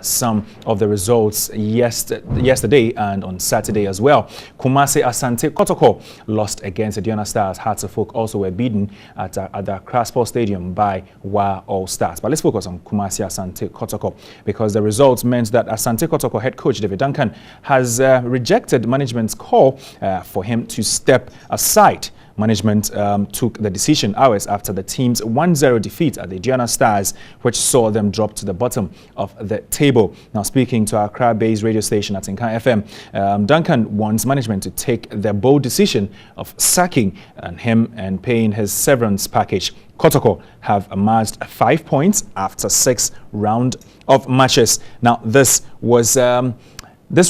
some of the results yesterday and on Saturday as well. Kumasi Asante Kotoko lost against Aduana Stars. Hearts of Oak also were beaten at the Accra Sports Stadium by Wa All Stars. But let's focus on Kumasi Asante Kotoko, because the results meant that Asante Kotoko head coach David Duncan has rejected management's call for him to step aside. Management took the decision hours after the team's 1-0 defeat at the Aduana Stars, which saw them drop to the bottom of the table. Now, speaking to our Accra-based radio station at Tinkan FM, Duncan wants management to take the bold decision of sacking him and paying his severance package. Kotoko have amassed 5 points after 6 rounds of matches. Now, this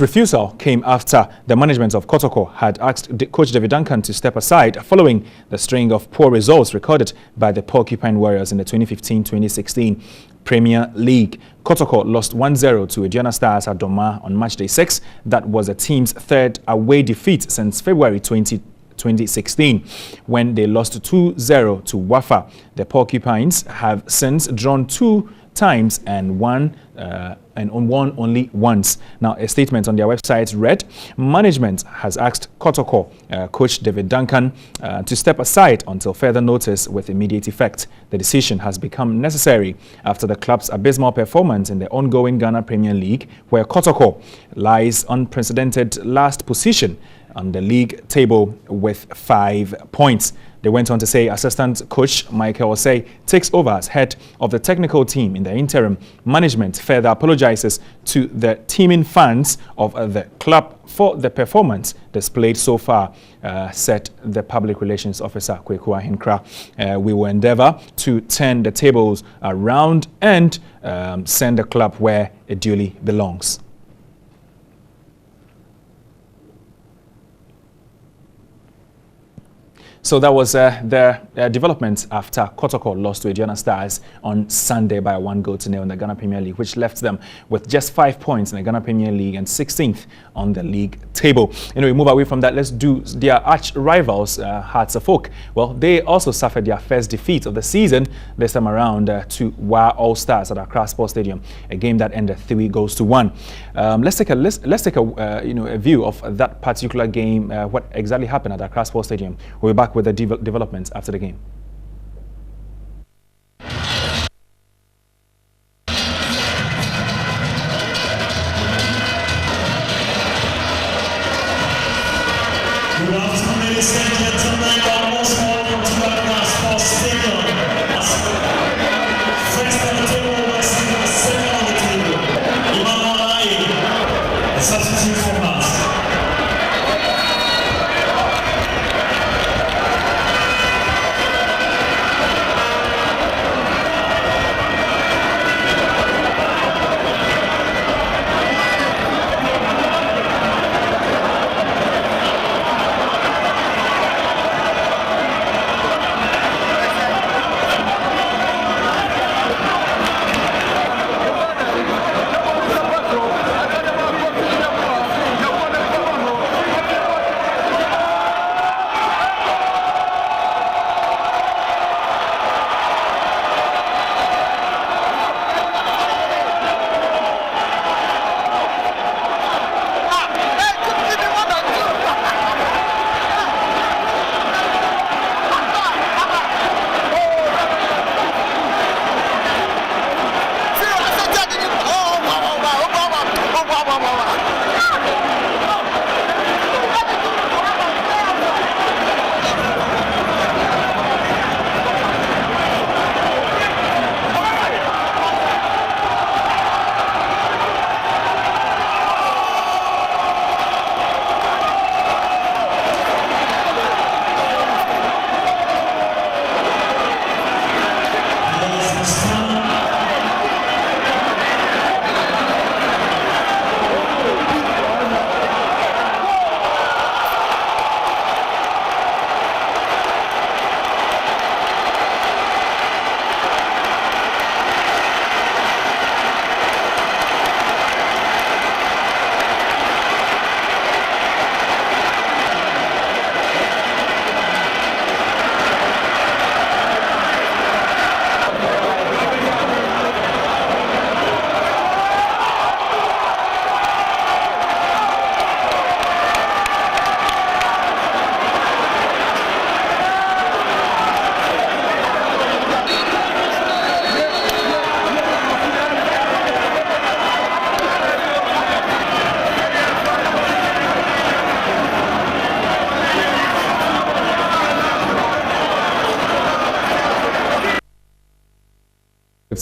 refusal came after the management of Kotoko had asked Coach David Duncan to step aside following the string of poor results recorded by the Porcupine Warriors in the 2015-2016 Premier League. Kotoko lost 1-0 to Aduana Stars at Doma on match day 6. That was the team's third away defeat since February 2016, when they lost 2-0 to Wafa. The Porcupines have since drawn 2 times and won only once. Now, a statement on their website read, management has asked Kotoko coach David Duncan to step aside until further notice with immediate effect. The decision has become necessary after the club's abysmal performance in the ongoing Ghana Premier League, where Kotoko lies unprecedented last position on the league table with 5 points. They went on to say assistant coach Michael Osei takes over as head of the technical team in the interim. Management further apologizes to the teaming fans of the club for the performance displayed so far, said the public relations officer Kweku Ahinkra. We will endeavor to turn the tables around and send the club where it duly belongs. So that was the development after Kotoko lost to Aduana Stars on Sunday by 1-0 in the Ghana Premier League, which left them with just 5 points in the Ghana Premier League and 16th on the league table. Anyway, move away from that. Let's do their arch rivals, Hearts of Oak. Well, they also suffered their first defeat of the season this time around to Wa All Stars at Accra Sports Stadium, a game that ended 3-1. Let's take a view of that particular game. What exactly happened at Accra Sports Stadium? We'll be back with the developments after the game. Good afternoon, ladies and gentlemen. You're most welcome to Accra Sports Stadium. First on the table, West Indies, second on the table. Emmanuel Aye, a substitute for us.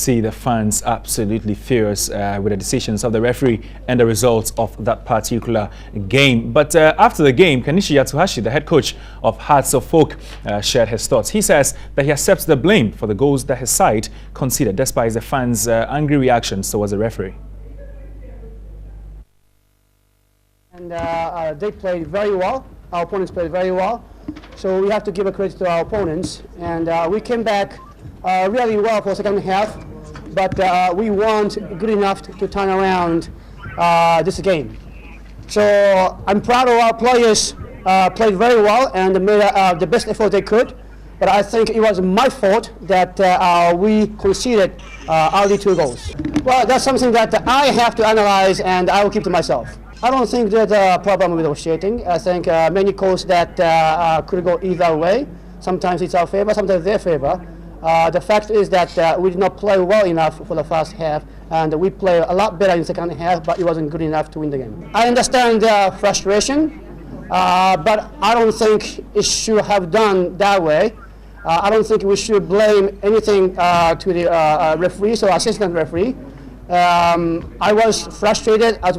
see the fans absolutely furious with the decisions of the referee and the results of that particular game. But after the game, Kenichi Yatsuhashi, the head coach of Hearts of Oak, shared his thoughts. He says that he accepts the blame for the goals that his side conceded, despite the fans' angry reactions towards the referee. And they played very well. Our opponents played very well. So we have to give a credit to our opponents. And we came back really well for the second half, but we weren't good enough to turn around this game. So I'm proud of our players. Played very well and made the best effort they could. But I think it was my fault that we conceded early 2 goals. Well, that's something that I have to analyze and I will keep to myself. I don't think there's a problem with officiating. I think many calls that could go either way. Sometimes it's our favor, sometimes their favor. The fact is that we did not play well enough for the first half, and we played a lot better in the second half, but it wasn't good enough to win the game. I understand their frustration, but I don't think it should have done that way. I don't think we should blame anything to the referees or assistant referee. I was frustrated as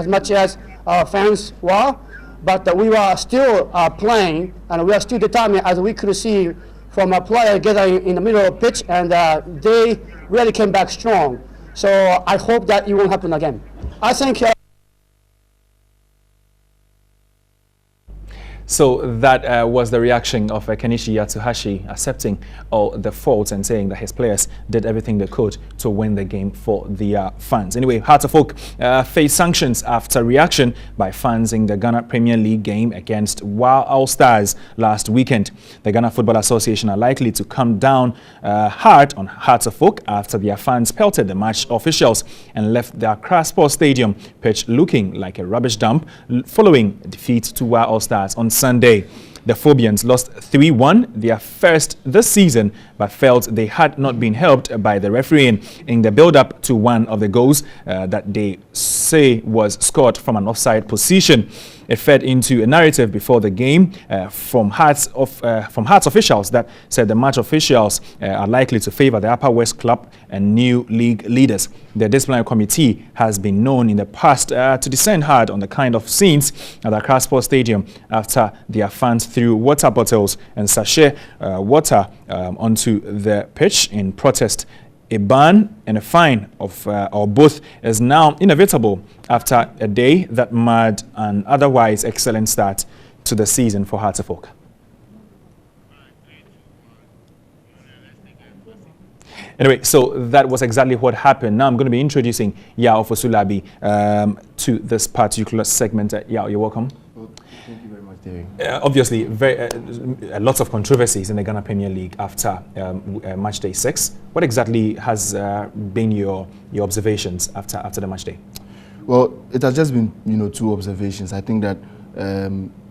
much as our fans were, but we were still playing, and we are still determined, as we could see from a player getting in the middle of the pitch, and they really came back strong. So I hope that it won't happen again. I think. So that was the reaction of Kenichi Yatsuhashi, accepting all the faults and saying that his players did everything they could to win the game for the fans. Anyway, Hearts of Oak faced sanctions after reaction by fans in the Ghana Premier League game against Wild All Stars last weekend. The Ghana Football Association are likely to come down hard on Hearts of Oak after their fans pelted the match officials and left the Accra Sports Stadium pitch looking like a rubbish dump following defeat to Wild All Stars on Sunday. The Phobians lost 3-1, their first this season, but felt they had not been helped by the refereeing in the build-up to one of the goals that they say was scored from an offside position. It fed into a narrative before the game from Hearts officials that said the match officials are likely to favor the Upper West Club and new league leaders. The disciplinary committee has been known in the past to descend hard on the kind of scenes at the Accra Sports Stadium after their fans threw water bottles and sachet water onto the pitch in protest. A ban and a fine of or both is now inevitable after a day that marred an otherwise excellent start to the season for Hearts of Oak. Anyway, so that was exactly what happened. Now I'm going to be introducing Yao Fosulabi to this particular segment. Yao, you're welcome. Thank you very much, Terry. Obviously, lots of controversies in the Ghana Premier League after match day 6. What exactly has been your observations after the match day? Well, it has just been 2 observations. I think that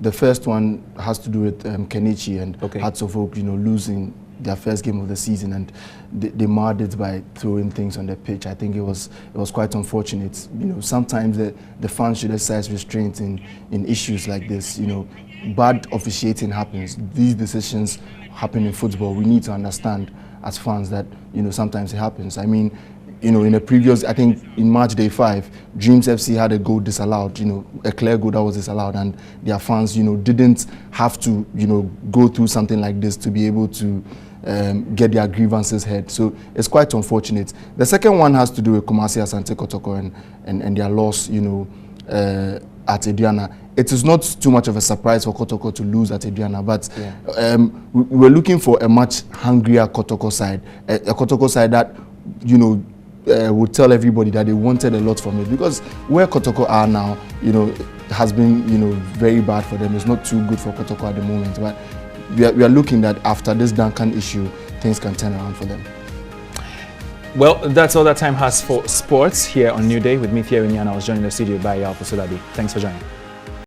the first one has to do with Kenichi and Hearts of Oak, losing their first game of the season, and they marred it by throwing things on the pitch. I think it was quite unfortunate. Sometimes the fans should exercise restraint in issues like this. Bad officiating happens. These decisions happen in football. We need to understand as fans that sometimes it happens. I mean, in a previous, I think in match day 5, Dreams FC had a goal disallowed, a clear goal that was disallowed, and their fans, didn't have to, go through something like this to be able to get their grievances heard. So it's quite unfortunate. The second one has to do with Kumasi Asante Kotoko and their loss, at Aduana. It is not too much of a surprise for Kotoko to lose at Aduana, but we're looking for a much hungrier Kotoko side, a Kotoko side that, would tell everybody that they wanted a lot from it, because where Kotoko are now, has been, very bad for them. It's not too good for Kotoko at the moment, but we are looking that after this Duncan issue, things can turn around for them. Well, that's all that time has for sports here on New Day. With me, Thierry Nyana. I was joined in the studio by Yao Fosulabi. Thanks for joining.